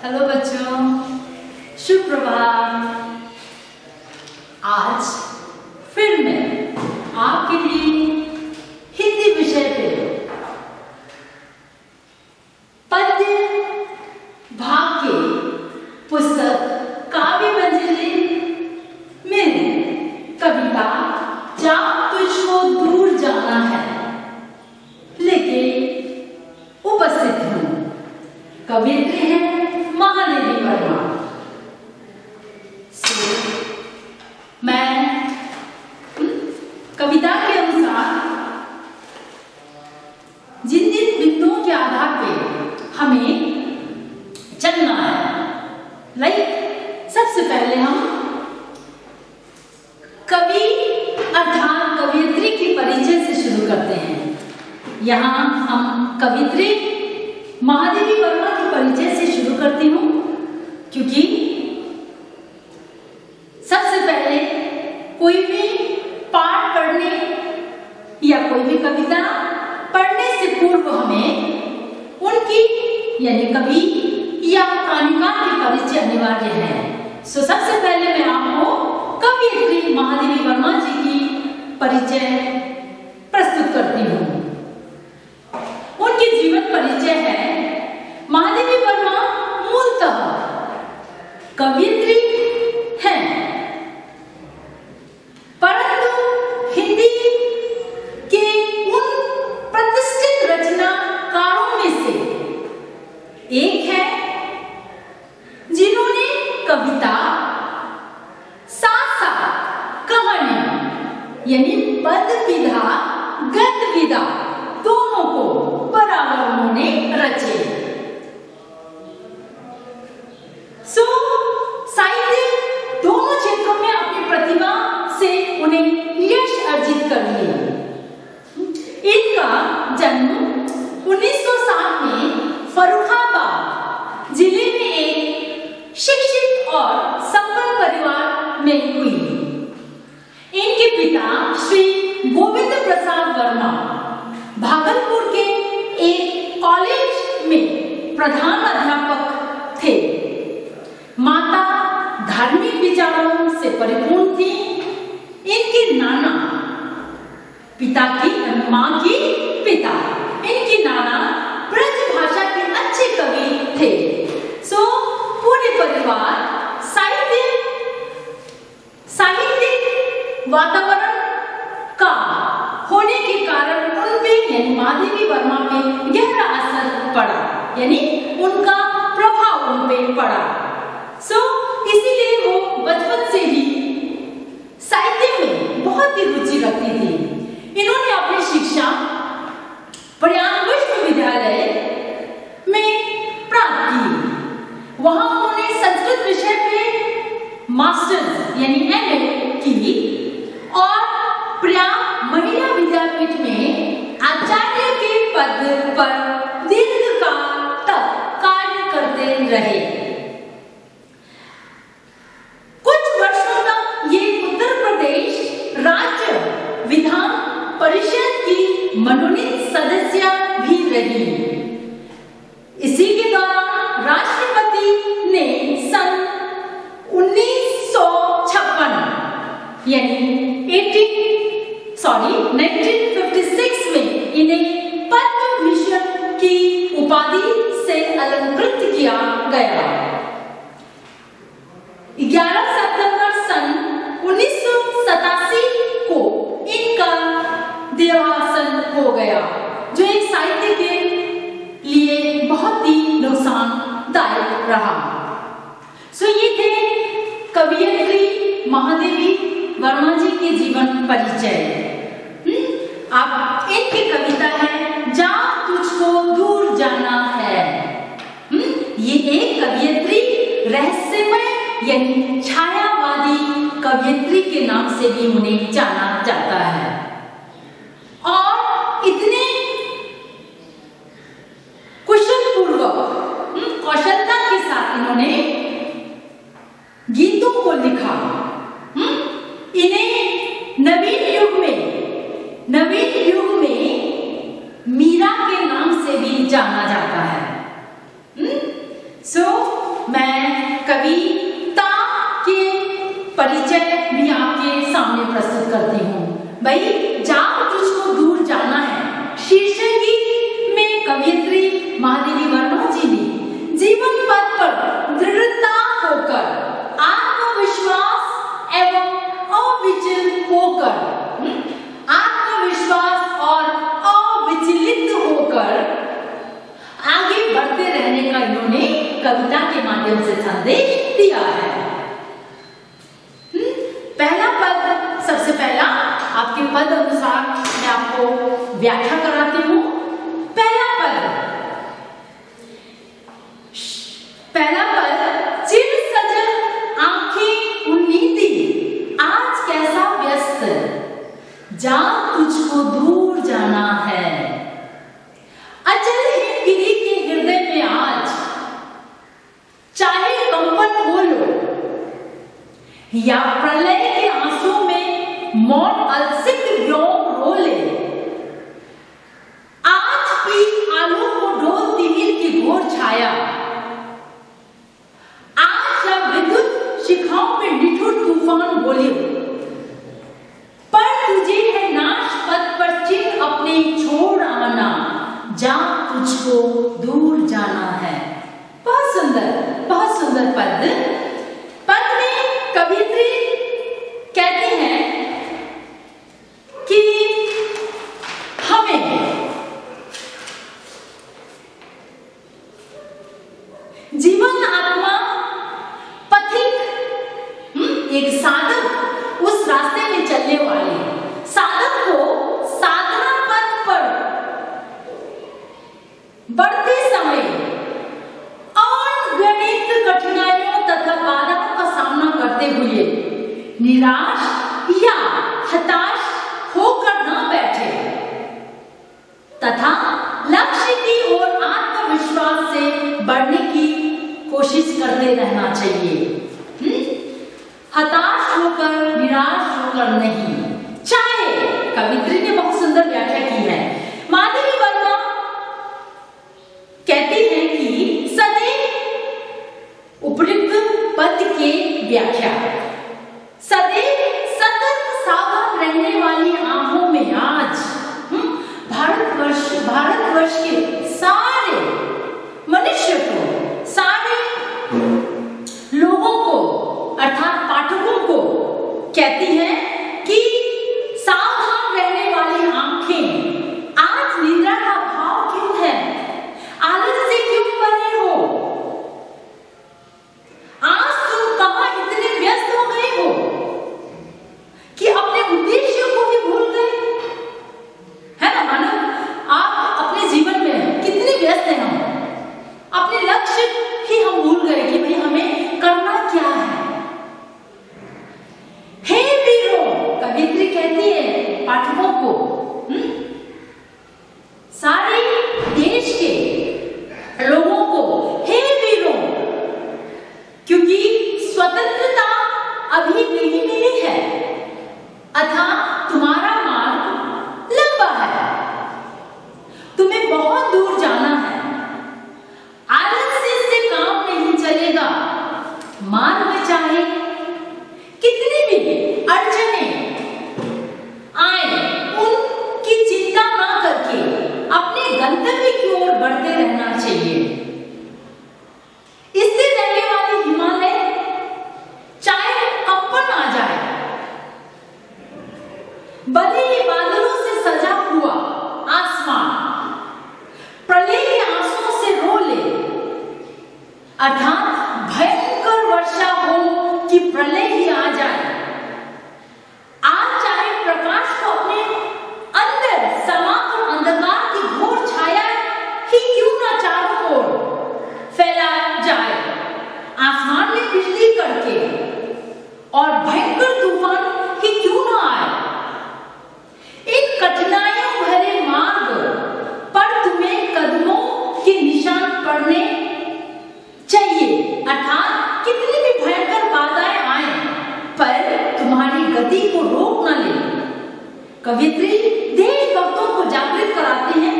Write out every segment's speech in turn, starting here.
Hello बच्चों, शुभ प्रभात। आज फिर मैं आपके लिए हिंदी विषय पे पद्य भाग के पुस्तक काव्य मंजरी में कविता जा तुझको दूर जाना है लेके उपस्थित हूँ। कवियत्री है महादेवी वर्मा। मैं कविता के अनुसार जिन जिन बिंदुओं के आधार पे हमें चलना है, सबसे पहले हम कवि अर्थात कवियत्री की परिचय से शुरू करते हैं। यहाँ हम कवियत्री महादेवी वर्मा की परिचय से शुरू करती हूँ, क्योंकि सबसे पहले कोई भी पाठ पढ़ने या कोई भी कविता पढ़ने से पूर्व हमें उनकी यानी कवि या कहानीकार की परिचय अनिवार्य है। सबसे पहले मैं आपको कवियत्री महादेवी वर्मा जी की परिचय प्रस्तुत करती हूँ। उनकी जीवन परिचय है। महादेवी वर्मा मूलतः कवियत्री हैं, परंतु हिंदी के उन प्रतिष्ठित रचनाकारों में से एक है जिन्होंने कविता साथ साथ कहानी यानी पद्य विधा गद्य विधा दोनों को बराबर उन्होंने रचे। साहित्य दोनों क्षेत्रों में अपनी प्रतिभा से उन्हें यश अर्जित कर लिए। इनका जन्म 1907 में फर्रुखाबाद जिले में एक शिक्षित और संपन्न परिवार में हुई। इनके पिता श्री गोविंद प्रसाद वर्मा भागलपुर के एक कॉलेज में प्रधान अध्यापक थे। माता धार्मिक विचारों से परिपूर्ण थी। इनके नाना इनकी नाना ब्रज भाषा के अच्छे कवि थे। पूरे परिवार साहित्यिक वातावरण का होने के कारण उन पे यानी महादेवी वर्मा पे गहरा असर पड़ा, यानी उनका प्रभाव उन पे पड़ा। इसीलिए वो बचपन से ही साहित्य में बहुत ही रुचि रखती थी। इन्होंने अपनी शिक्षा प्रयाग विश्वविद्यालय में प्राप्त की। वहां उन्होंने संस्कृत विषय पे मास्टर्स यानी एमए की और प्रयाग महिला विद्यापीठ में आचार्य के पद पर दीर्घकाल तक कार्य करते रहे। राज्य विधान परिषद की मनोनीत सदस्य भी रही। इसी के दौरान राष्ट्रपति ने सन 1956 यानी 1956 में इन्हें पद्म भूषण की उपाधि से अलंकृत किया गया। 11 सितंबर सन 1987 को इनका देहांत हो गया, जो एक साहित्य के लिए बहुत ही नुकसानदायक रहा। ये थे कवियत्री महादेवी वर्मा जी के जीवन परिचय। अब इनकी कविता है जा तुझको दूर जाना है। ये एक कवियत्री रहस्यमय यानी छायावादी कवियत्री के नाम से भी उन्हें जाना जाता है। और इतने कौशलता के साथ इन्होंने गीतों को लिखा। इन्हें नवीन युग में मीरा के नाम से भी जाना जाता है। भाई जहाँ तुझको दूर जाना है शीर्षक गीत में कवयित्री महादेवी वर्मा जी ने जीवन पथ पर दृढ़ता होकर, आत्मविश्वास एवं अविचल होकर, आत्मविश्वास और अविचलित होकर आगे बढ़ते रहने का इन्होंने कविता के माध्यम से संदेश दिया है। पहला पद, सबसे पहला आपके पद अनुसार मैं आपको व्याख्या कराती हूँ। पहला पद चिर सजल आंखें उन्नीति, आज कैसा व्यस्त जा तुझको दूर जाना है। अचल हिमगिरी के हृदय में आज चाहे कंपन हो लो या प्रलय के आंसू में मौन अलसित व्योम रो ले, आज भी आलू को डोल तिमिर की घोर छाया, आज जब विद्युत शिखाओं में निठुर तूफान बोले, पर तुझे है नाश पथ पर चिन्ह अपने छोड़ आना, जा तुझको दूर जाना है। बहुत सुंदर पद। पद में कवित्री कहती हैं कि हमें जीवन आत्मा पथिक, एक साधक, उस रास्ते में चलने वाले साधक को साधना पथ पर बढ़ते समय अगणित कठिनाइयों तथा बाधाओं का सामना करते हुए निराश या हताश होकर न बैठे तथा लक्ष्य की ओर आत्मविश्वास से बढ़ने की कोशिश करते रहना चाहिए। हताश होकर, निराश होकर नहीं। चाहे कवित्री ने बहुत सुंदर व्याख्या की है। महादेवी वर्मा कहती हैं कि सदैव उपयुक्त पद के व्याख्या, सदैव सतर्क सावधान रहने वाली आंखों में आज भारतवर्ष के सारे मनुष्य को, सारे लोगों को अर्थात पाठकों को कहती हैं कि सावधान रहने वाली आंखें, आज निद्रा का भाव क्यों है, आलस से क्यों बने हो, आज तुम कहां इतने व्यस्त हो गए हो कि अपने उद्देश्य को भी भूल गए, है ना। मानो आप अपने जीवन में कितने व्यस्त हैं, हम अपने लक्ष्य ही हम भूल गए कि भाई हमें करना क्या है। हे वीरों, कवित्री कहती है पाठकों को, सारे देश के लोगों को, हे वीरों, क्योंकि स्वतंत्रता अभी नहीं मिली है अतः तुम्हारा मार्ग लंबा है, तुम्हें बहुत दूर जाना है, आलस्य से काम नहीं चलेगा। मार्ग में चाहे कितनी भी अड़चने आए, उनकी चिंता ना करके अपने गंतव्य की ओर बढ़ते रहना चाहिए। इससे रहने वाली हिमालय चाहे कंपन आ जाए, भले ही बादलों से सजा हुआ आसमान प्रलय के आंसुओं से रो ले, अर्थात भयंकर वर्षा हो कि प्रलय ही आ जाए, आज चाहे प्रकाश को अपने अंदर समाकर अंधकार की घोर छाया ही क्यों ना चारों ओर फैला जाए, आसमान में बिजली कड़के और भयंकर तूफान ही क्यों ना आए, इन कठिनाइयों भरे मार्ग पर तुम्हें कदमों के निशान पड़ने चाहिए, अर्थात कितनी भी भयंकर बाधाएं आए पर तुम्हारी गति को रोक न ले। कवित्री देशभक्तों को जागृत कराती हैं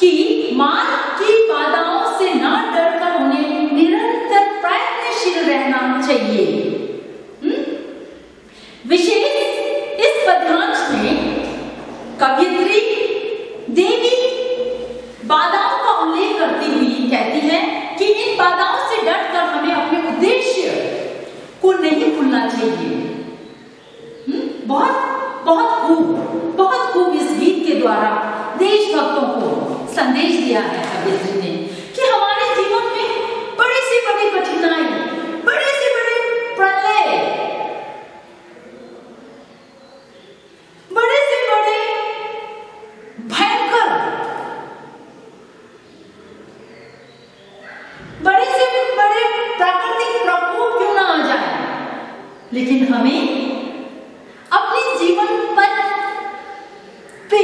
कि मार्ग की बाधाओं से ना डरकर उन्हें निरंतर प्रयत्नशील रहना चाहिए। विशेष इस पद्यांश में संदेश दिया है कबीर ने कि हमारे जीवन में बड़ी से बड़ी कठिनाई, बड़े से बड़े प्रलय, बड़े से बड़े भयंकर, बड़े से बड़े प्राकृतिक प्रकोप क्यों ना आ जाए, लेकिन हमें अपने जीवन पथ पे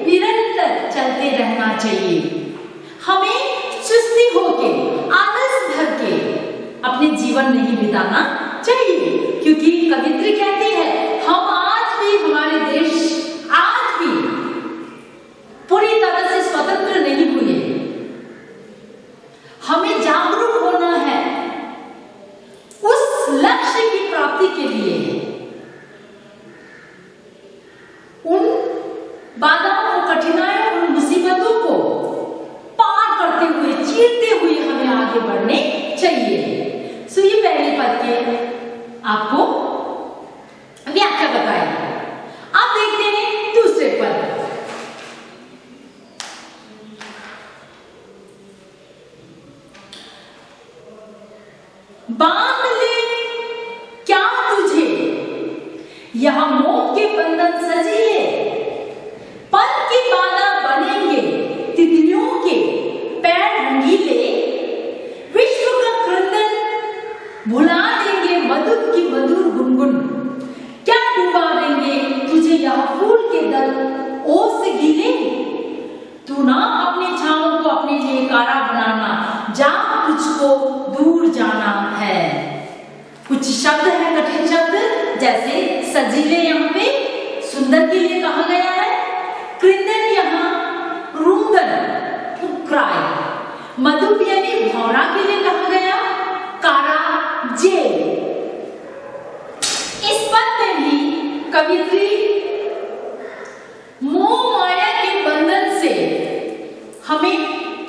निरंतर चलते रहना चाहिए। हमें चुस्ती होके, आलस भर के अपने जीवन नहीं बिताना चाहिए, क्योंकि कवित्री कहती है हम आज भी, हमारे देश आज भी पूरी तरह से स्वतंत्र नहीं हुए। हमें जागरूक होना है उस लक्ष्य की प्राप्ति के लिए। उन बाधाओं, कठिनाइयों, उन मुसीबतों को पार करते हुए, चीरते हुए हमें आगे बढ़ने चाहिए। सो ये पहले पद के आपको व्याख्या बताई। आप देखते हैं दूसरे पद। बांध ले क्या तुझे यह मोह के बंधन सजिए, पल की बाधा बनेंगे तितलियों के पैर रंगीले, विश्व का क्रंदन भुला देंगे मधुर की मधुर गुनगुन, क्या डुबा देंगे तुझे यह फूल के दल ओस गीले, तू ना अपने छांव को अपने लिए कारा बनाना, जा तुझको दूर जाना है। कुछ शब्द है कठिन शब्द, जैसे सजीले यहाँ पे सुंदर के लिए कहा गया है, कृंदन यहाँ रुंदन क्राई, मधुप यानी भौरा के लिए कहा गया, कारा जेल। इस पद में भी कवित्री मोह माया के बंधन से हमें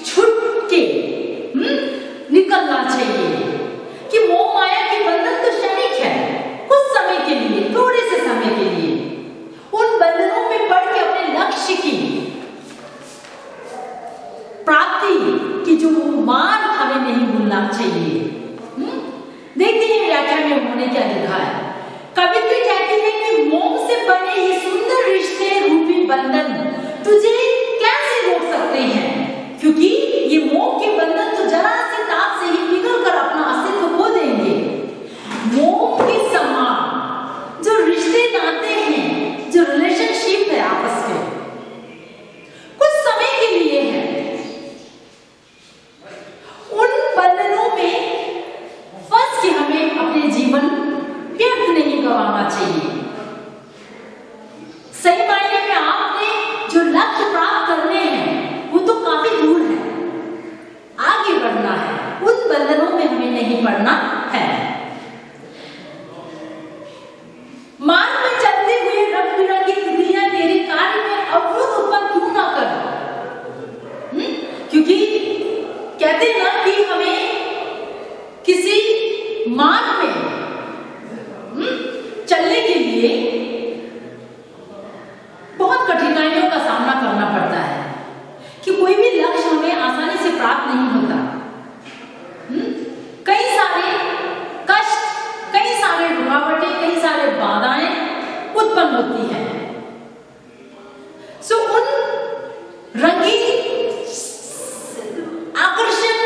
छूट के निकलना चाहिए कि मोह माया के बंधन तो क्षणिक है, कुछ समय के लिए, थोड़े से समय के लिए। उन बंधनों में पड़ के अपने लक्ष्य की प्राप्ति की जो मार्ग हमें नहीं भूलना चाहिए। देखते हैं व्याख्या में उन्होंने क्या लिखा है। कवित्री कहती है कि मोह से बने ये सुंदर रिश्ते रूपी बंधन तुझे कैसे रोक सकते हैं, क्योंकि ये मोह के बंधन तो जरा सी ताप से ही पिघल कर अपना अस्तित्व खो देंगे। मोह के समान जो रिश्ते नाते हैं, जो रिलेशनशिप है आपस में, कुछ समय के लिए है। उन बंधनों में फंस के हमें अपने जीवन व्यर्थ नहीं गंवाना चाहिए। सही मायने में आपने जो लक्ष्य प्राप्त करने हैं वो तो काफी दूर है, आगे बढ़ना है, उन बंधनों में हमें नहीं पड़ना है। मार्ग में चलते हुए रंग बिरंगी तितलियां तेरे कार्य में अवरोध उत्पन्न क्यों ना कर, क्योंकि कहते हैं ना कि हमें किसी मार्ग में चलने के लिए बहुत कठिनाइयों का सामना करना पड़ता है, कि कोई भी लक्ष्य हमें आसानी से प्राप्त नहीं होता। कई सारे कष्ट, कई सारे रुकावटें, कई सारे बाधाएं उत्पन्न होती हैं। सो उन रंगीन आकर्षण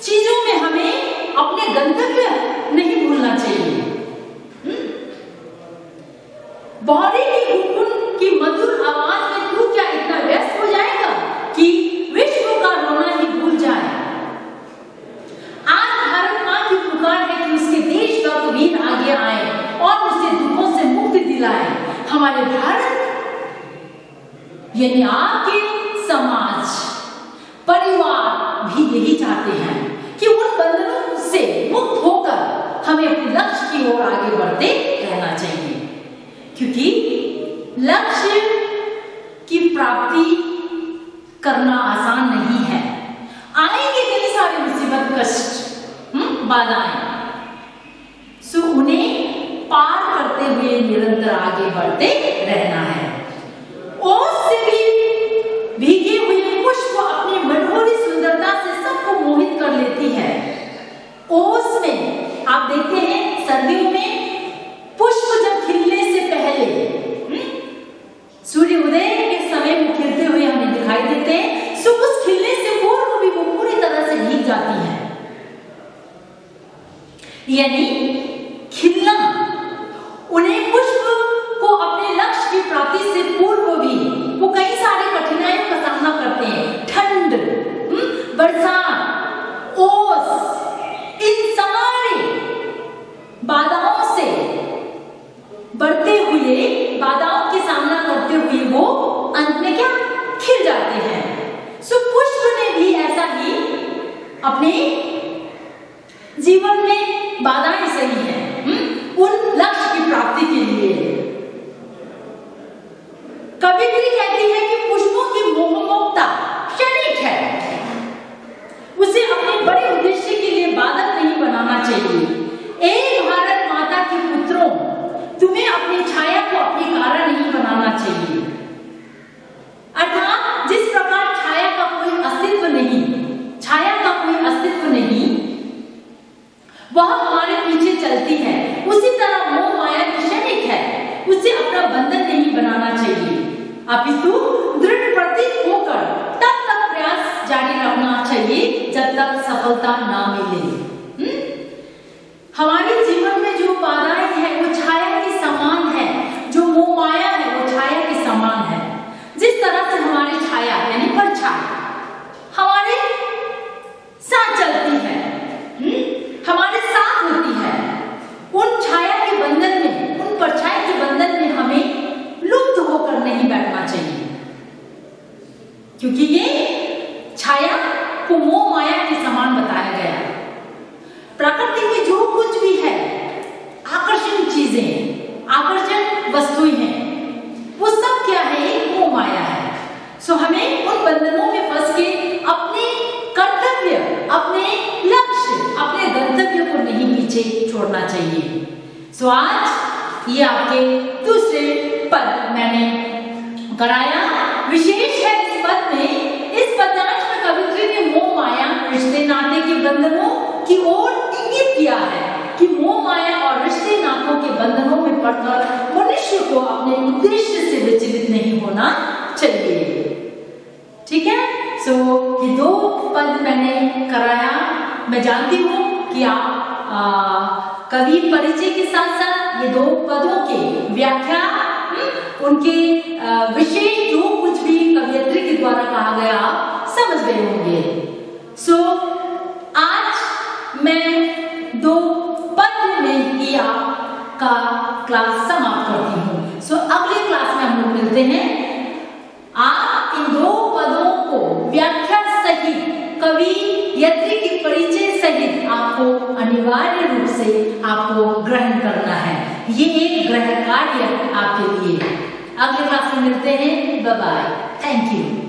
चीजों में हमें अपने गंतव्य नहीं भूलना चाहिए। बौरे की गुनगुन की मधुर आवाज में तू क्या इतना व्यस्त हो जाएगा कि विश्व का रोना ही भूल जाए। आज भारत मां की पुकार है कि उसके देशभक्त वीर आगे आए और उसे दुखों से मुक्ति दिलाए। हमारे भारत यानी आपके समाज, परिवार भी यही चाहते हैं कि उन बंधनों से मुक्त होकर हमें अपने लक्ष्य की ओर आगे बढ़ते रहना चाहिए, क्योंकि लक्ष्य की प्राप्ति करना आसान नहीं है। आएंगे कई सारे मुसीबत, कष्ट, बाधाएं, सो उन्हें पार करते हुए निरंतर आगे बढ़ते रहना है। ओस से भी भीगे हुए पुष्प अपने में वो खिलते हुए हमें दिखाई देते हैं। सो उस खिलने से पूर्व भी वो पूरी तरह से भीग जाती है। यानी खिलना, उन्हें पुष्प को अपने लक्ष्य की प्राप्ति से पूर्व भी वो कई सारी कठिनाइयों का सामना करते हैं। ठंड, बरसात, ओस, इन सारे बाधाओं से बढ़ते हुए, बाधाओं के सामना करते हुए वो अंत में क्या खिल जाते हैं। सो पुष्प ने भी ऐसा ही अपने जीवन में बाधाएं सही हैं उन लक्ष्य की प्राप्ति के लिए। कवित्री कहती है कि पुष्पों की मोहमोहता क्षणिक है, उसे अपने बड़े उद्देश्य के लिए बाधक नहीं बनाना चाहिए। एक भारत माता के पुत्रों, तुम्हें अपनी छाया को अपनी कारण नहीं बनाना चाहिए। अर्थात जिस प्रकार छाया का कोई अस्तित्व नहीं, वह हमारे पीछे चलती है, उसी तरह मोह माया क्षणिक है, उसे अपना बंधन नहीं बनाना चाहिए। अपितु दृढ़ प्रतीत होकर तब तक प्रयास जारी रखना चाहिए जब तक सफलता ना मिले। हमारे जीवन में जो बाधाएं हैं वो छाया के समान है, जो मोह माया है वो छाया के समान है। जिस तरह से हमारी छाया यानी परछाई हमारे साथ चलती है, हमारे साथ होती है, उन छाया के बंधन में, उन परछाई के बंधन में हमें लुप्त होकर नहीं बैठना चाहिए, क्योंकि ये छाया को मोह माया के समान बताया गया। प्रकृति में जो कुछ भी है, आकर्षण चीजें, आकर्षण वस्तुएं हैं, वो सब क्या है, एक मोह माया है। सो हमें उन बंधनों में फंस के अपने कर्तव्य, अपने लक्ष्य, अपने गंतव्य को नहीं पीछे छोड़ना चाहिए। सो आज ये आपके दूसरे पद मैंने कराया। विशेष है इस पद में, इस पद्यांश में कवित्री ने मोह माया, रिश्ते नाते के बंधनों की ओर इंगित किया है कि मोह माया और रिश्ते नातों के बंधनों में पड़कर मनुष्य को अपने उद्देश्य से विचलित नहीं होना चाहिए। ठीक है। सो ये दो पद मैंने कराया। मैं जानती हूँ कि आप कवि परिचय के साथ साथ ये दो पदों के व्याख्या, उनके विशेष जो कुछ भी कवियत्री के द्वारा कहा गया आप समझ गए होंगे। सो आज मैं दो पद में ही आपका क्लास समाप्त करती हूँ। सो अगले क्लास में हम लोग मिलते हैं। आप इन दो पदों को व्याख्या सहित, कवियत्री के परिचय सहित आपको अनिवार्य रूप से आपको ग्रहण करना है। ये एक गृह कार्य आपके लिए। अगले क्लास में मिलते हैं। Bye bye. Thank you.